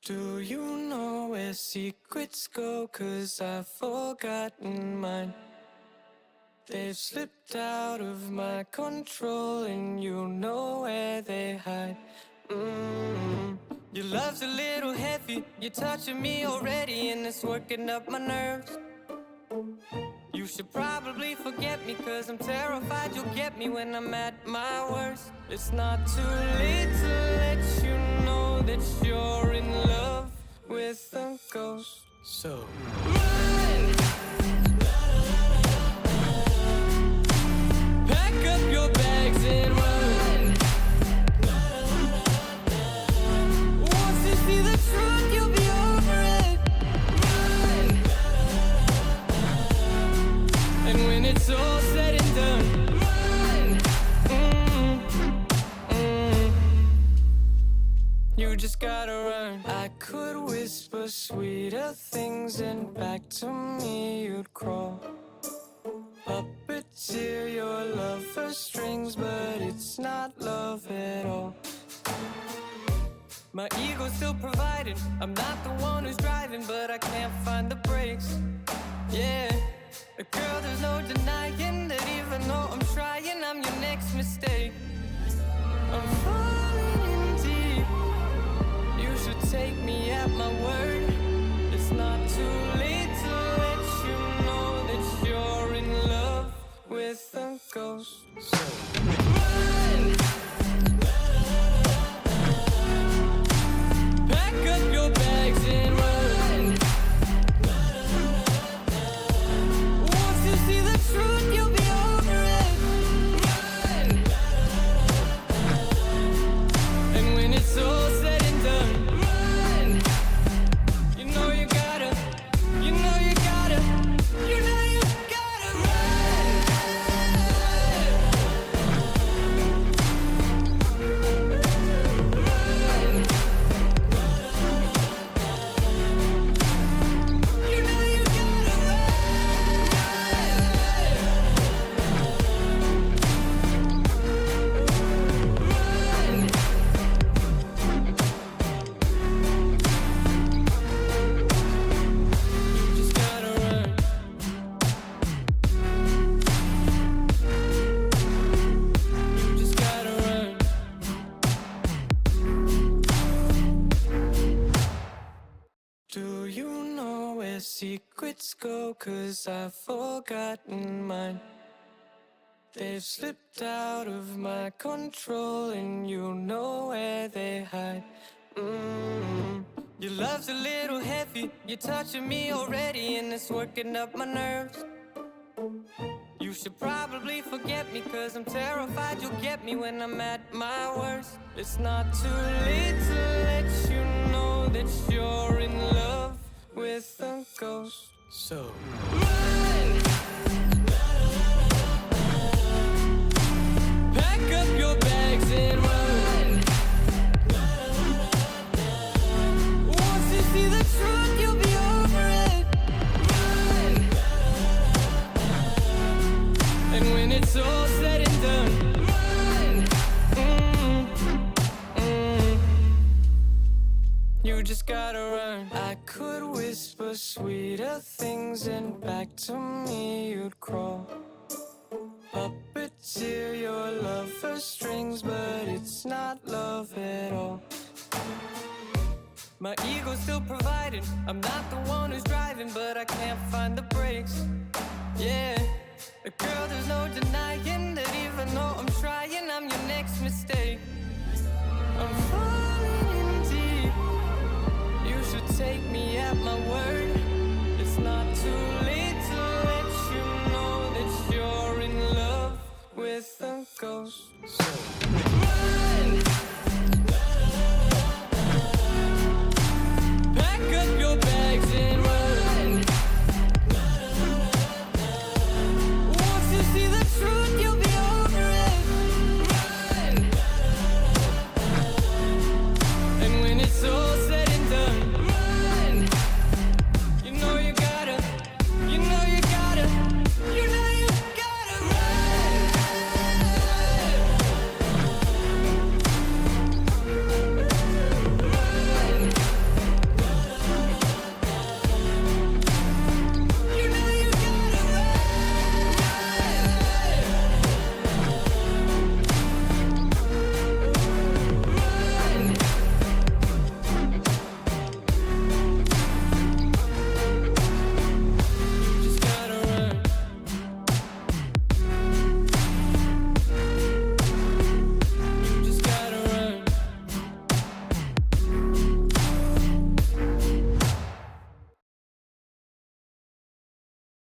Do you know where secrets go? 'Cause I've forgotten mine. They've slipped out of my control, and you know where they hide. Your love's a little heavy, you're touching me already, and it's working up my nerves. You should probably forget me, 'cause I'm terrified you'll get me when I'm at my worst. It's not too late to let you know that you're in love with a ghost. So run! Pack up your bags and run. Once you see the truck, you'll be over it. Run! And when it's all said and done, run. You just gotta run. I could whisper sweeter things, and back to me you'd crawl. Puppeteer your love for strings, but it's not love at all. My ego's still providing, I'm not the one who's driving, but I can't find the brakes. Yeah, girl, there's no denying that even though I'm trying, I'm your next mistake. I'm falling in deep. You should take me at my word. It's not too late to let you know that you're in love with a ghost. So run! Pack up your bags and run. Once you see the truth, you'll be over it. Run! And when it's all said and done, run! You know you gotta, you know you gotta, you know you gotta run! You know you gotta run! You just gotta run. You just gotta run. Do you know where secrets go? 'Cause I've forgotten mine. They've slipped out of my control, and you know where they hide. Your love's a little heavy, you're touching me already, and it's working up my nerves. You should probably forget me, 'cause I'm terrified you'll get me when I'm at my worst. It's not too late to let you know that you're in love with a ghost. So run! Pack up your bags and run. Once you see the truth, you'll be over it. Run! And when it's all said and done, run. You just gotta run. I could whisper sweeter things, and back to me you'd crawl. Puppeteer your love for strings, but it's not love at all. My ego's still providing, I'm not the one who's driving, but I can't find the brakes. Yeah, girl, there's no denying that even though I'm trying, I'm your next mistake. I'm falling in deep. You should take me at my word. It's not too late to let you know that you're in love with a ghost. So